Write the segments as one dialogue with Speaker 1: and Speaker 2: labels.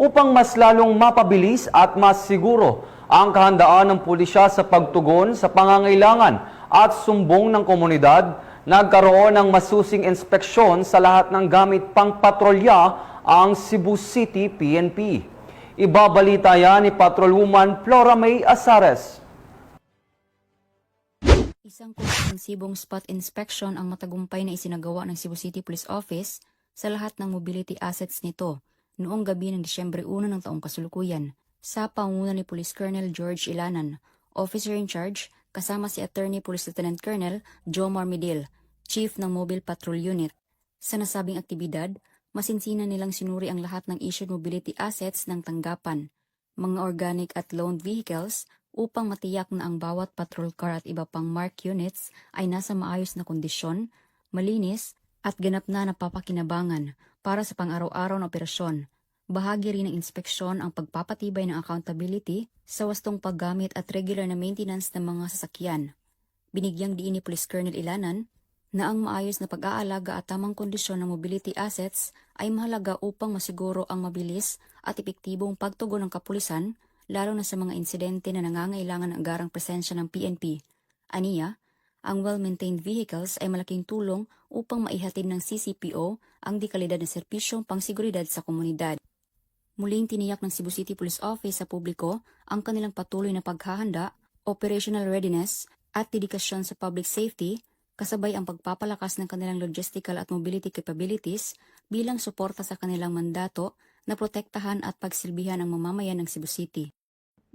Speaker 1: upang mas lalong mapabilis at mas siguro ang kahandaan ng pulisya sa pagtugon sa pangangailangan at sumbong ng komunidad. Nagkaroon ng masusing inspeksyon sa lahat ng gamit pangpatrolya ang Cebu City PNP. Ibabalita yan ni Patrolwoman Flora May Azares.
Speaker 2: Isang komprehensibong spot inspection ang matagumpay na isinagawa ng Cebu City Police Office sa lahat ng mobility assets nito noong gabi ng Disyembre 1 ng taong kasalukuyan sa pangunguna ni Police Colonel George Ilanan, Officer in Charge, kasama si Attorney Police Lieutenant Colonel Joe Marmidil, Chief ng Mobile Patrol Unit. Sa nasabing aktibidad, masinsinan nilang sinuri ang lahat ng issued mobility assets ng tanggapan, mga organic at loaned vehicles, upang matiyak na ang bawat patrol car at iba pang mark units ay nasa maayos na kondisyon, malinis at ganap na napapakinabangan para sa pang-araw-araw na operasyon. Bahagi rin ng inspeksyon ang pagpapatibay ng accountability sa wastong paggamit at regular na maintenance ng mga sasakyan. Binigyang diin ni Police Colonel Ilanan na ang maayos na pag-aalaga at tamang kondisyon ng mobility assets ay mahalaga upang masiguro ang mabilis at epektibong pagtugon ng kapulisan, lalo na sa mga insidente na nangangailangan ng agarang presensya ng PNP. Aniya, ang well-maintained vehicles ay malaking tulong upang maihatid ng CCPO ang dekalidad na serbisyong pangseguridad sa komunidad. Muling tiniyak ng Cebu City Police Office sa publiko ang kanilang patuloy na paghahanda, operational readiness at dedikasyon sa public safety, kasabay ang pagpapalakas ng kanilang logistical at mobility capabilities bilang suporta sa kanilang mandato na protektahan at pagsilbihan ang mamamayan ng Cebu City.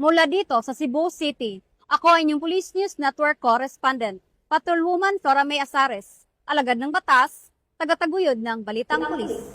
Speaker 3: Mula dito sa Cebu City, ako ay inyong Police News Network Correspondent, Patrolwoman Flora May Azares, alagad ng batas, tagataguyod ng Balitang Pulis.